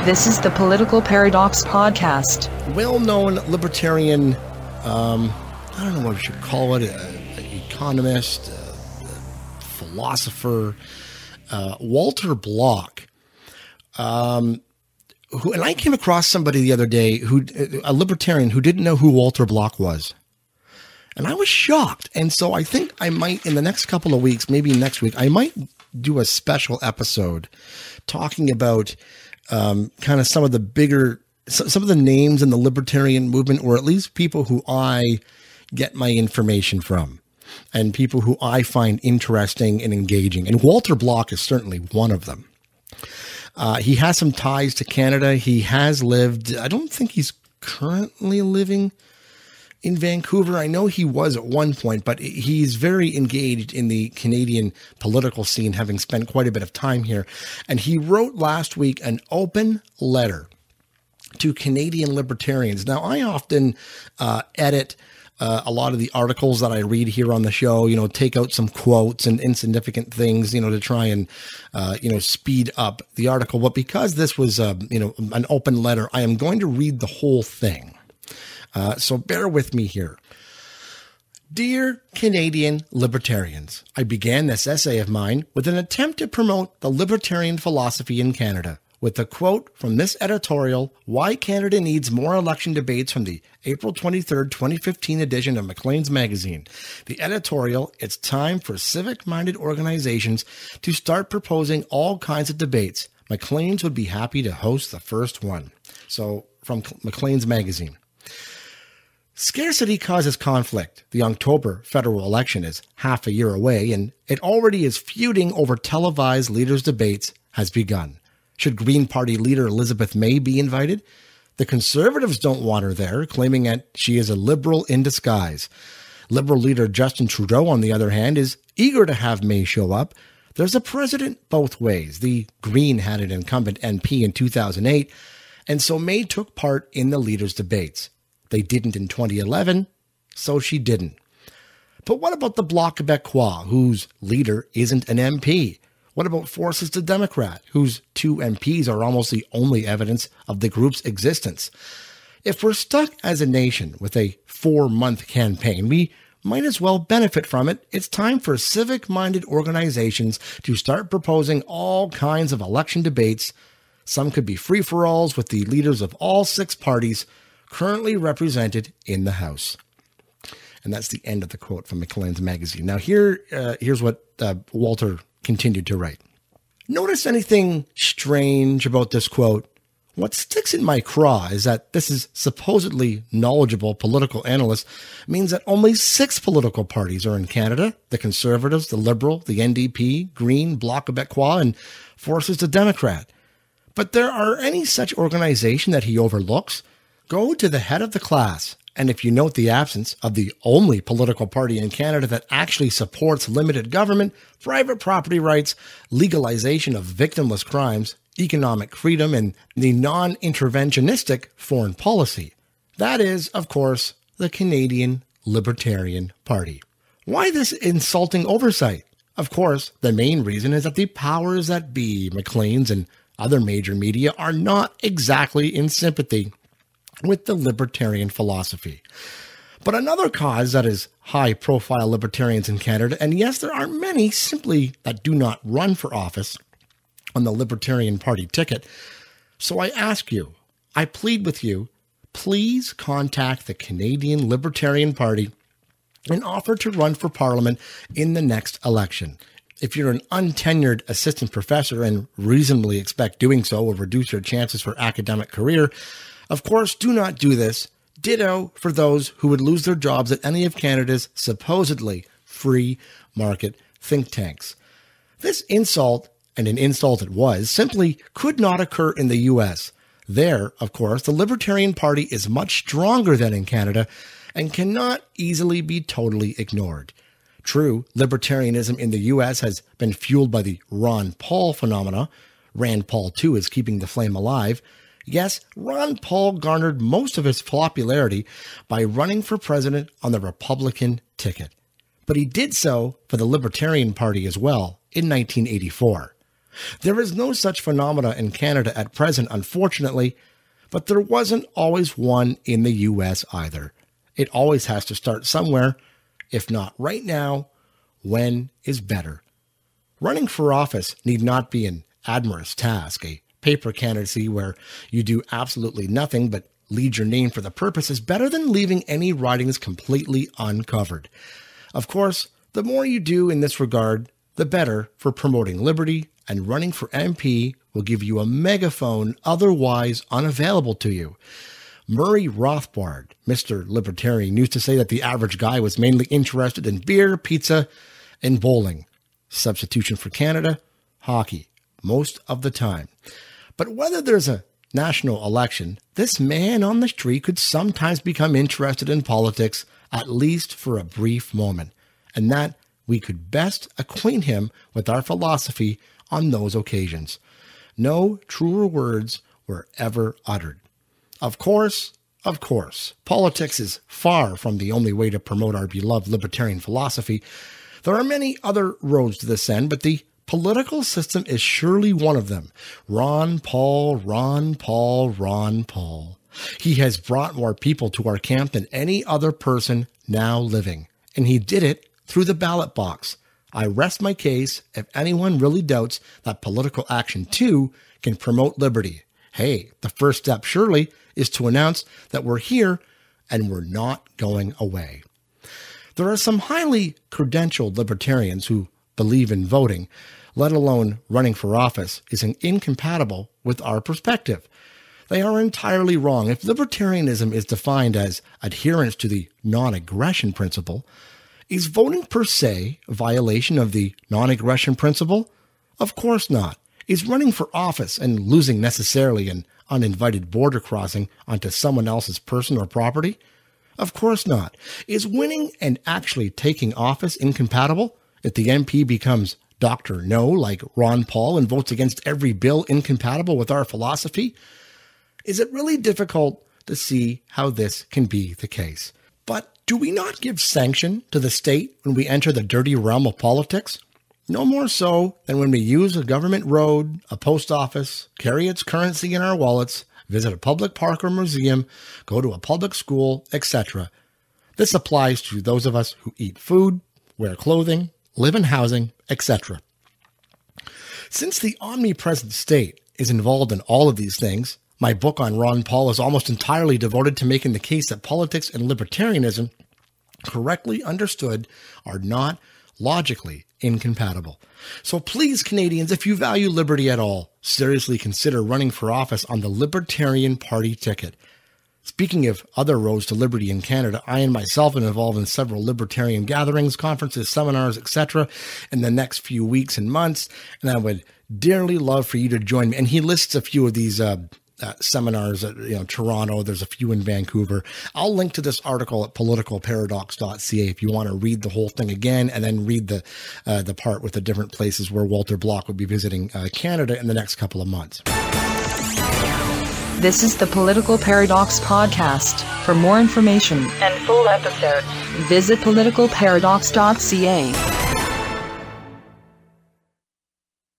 This is the Political Paradox Podcast. Well-known libertarian, I don't know what we should call it, an economist, philosopher, Walter Block, and I came across somebody the other day, a libertarian who didn't know who Walter Block was. And I was shocked. And so I think I might, in the next couple of weeks, maybe next week, I might do a special episode talking about kind of some of the names in the libertarian movement, or at least people who I get my information from and people who I find interesting and engaging. And Walter Block is certainly one of them. He has some ties to Canada. He has lived, I don't think he's currently living in Vancouver. I know he was at one point, but he's very engaged in the Canadian political scene, having spent quite a bit of time here. And he wrote last week an open letter to Canadian libertarians. Now, I often edit a lot of the articles that I read here on the show, take out some quotes and insignificant things, to try and, speed up the article. But because this was, an open letter, I am going to read the whole thing. So bear with me here. Dear Canadian libertarians, I began this essay of mine with an attempt to promote the libertarian philosophy in Canada, with a quote from this editorial, Why Canada Needs More Election Debates, from the April 23rd, 2015 edition of Maclean's magazine. The editorial, It's time for civic-minded organizations to start proposing all kinds of debates. Maclean's would be happy to host the first one. So from Maclean's magazine. Scarcity causes conflict. The October federal election is half a year away, and it already is feuding over televised leaders' debates has begun. Should Green Party leader Elizabeth May be invited? The Conservatives don't want her there, claiming that she is a liberal in disguise. Liberal leader Justin Trudeau, on the other hand, is eager to have May show up. There's a precedent both ways. The Green had an incumbent MP in 2008, and so May took part in the leaders' debates. They didn't in 2011, so she didn't. But what about the Bloc Québécois, whose leader isn't an MP? What about Forces to Democrat, whose 2 MPs are almost the only evidence of the group's existence? If we're stuck as a nation with a 4-month campaign, we might as well benefit from it. It's time for civic-minded organizations to start proposing all kinds of election debates. Some could be free-for-alls with the leaders of all 6 parties currently represented in the House. And that's the end of the quote from Maclean's magazine. Now here's what Walter continued to write. Notice anything strange about this quote? What sticks in my craw is that this is supposedly knowledgeable political analyst means that only 6 political parties are in Canada: the Conservatives, the Liberal, the NDP, Green, Bloc Québécois, and Forces to Democrat. But there are any such organization that he overlooks? Go to the head of the class, and if you note the absence of the only political party in Canada that actually supports limited government, private property rights, legalization of victimless crimes, economic freedom, and the non-interventionistic foreign policy, that is, of course, the Canadian Libertarian Party. Why this insulting oversight? Of course, the main reason is that the powers that be, Maclean's and other major media, are not exactly in sympathy with the libertarian philosophy. But another cause that is high-profile libertarians in Canada, and yes, there are many simply that do not run for office on the Libertarian Party ticket. So I ask you, I plead with you, please contact the Canadian Libertarian Party and offer to run for Parliament in the next election. If you're an untenured assistant professor and reasonably expect doing so will reduce your chances for academic career, of course, do not do this. Ditto for those who would lose their jobs at any of Canada's supposedly free market think tanks. This insult, and an insult it was, simply could not occur in the U.S. There, of course, the Libertarian Party is much stronger than in Canada and cannot easily be totally ignored. True, libertarianism in the U.S. has been fueled by the Ron Paul phenomena. Rand Paul, too, is keeping the flame alive. Yes, Ron Paul garnered most of his popularity by running for president on the Republican ticket. But he did so for the Libertarian Party as well in 1984. There is no such phenomena in Canada at present, unfortunately, but there wasn't always one in the U.S. either. It always has to start somewhere. If not right now, when is better? Running for office need not be an admirous task. A paper candidacy where you do absolutely nothing but lead your name for the purpose is better than leaving any writings completely uncovered. Of course, the more you do in this regard, the better for promoting liberty, and running for MP will give you a megaphone otherwise unavailable to you. Murray Rothbard, Mr. Libertarian, used to say that the average guy was mainly interested in beer, pizza, and bowling. Substitution for Canada, hockey, most of the time. But whether there's a national election, this man on the street could sometimes become interested in politics, at least for a brief moment, and that we could best acquaint him with our philosophy on those occasions. No truer words were ever uttered. Of course, politics is far from the only way to promote our beloved libertarian philosophy. There are many other roads to this end, but the political system is surely one of them. Ron Paul. He has brought more people to our camp than any other person now living, and he did it through the ballot box. I rest my case if anyone really doubts that political action too can promote liberty. Hey, the first step surely is to announce that we're here and we're not going away. There are some highly credentialed libertarians who believe in voting, let alone running for office, is incompatible with our perspective. They are entirely wrong. If libertarianism is defined as adherence to the non-aggression principle, is voting per se a violation of the non-aggression principle? Of course not. Is running for office and losing necessarily an uninvited border crossing onto someone else's person or property? Of course not. Is winning and actually taking office incompatible? If the MP becomes Dr. No, like Ron Paul, and votes against every bill incompatible with our philosophy? Is it really difficult to see how this can be the case? But do we not give sanction to the state when we enter the dirty realm of politics? No more so than when we use a government road, a post office, carry its currency in our wallets, visit a public park or museum, go to a public school, etc. This applies to those of us who eat food, wear clothing, live in housing, etc. Since the omnipresent state is involved in all of these things, my book on Ron Paul is almost entirely devoted to making the case that politics and libertarianism, correctly understood, are not logically incompatible. So please, Canadians, if you value liberty at all, seriously consider running for office on the Libertarian Party ticket. Speaking of other roads to liberty in Canada, I and myself am involved in several libertarian gatherings, conferences, seminars, etc. in the next few weeks and months, and I would dearly love for you to join me. And he lists a few of these seminars at Toronto. There's a few in Vancouver. I'll link to this article at politicalparadox.ca if you want to read the whole thing again, and then read the part with the different places where Walter Block would be visiting Canada in the next couple of months. This is the Political Paradox Podcast. For more information and full episodes, visit politicalparadox.ca.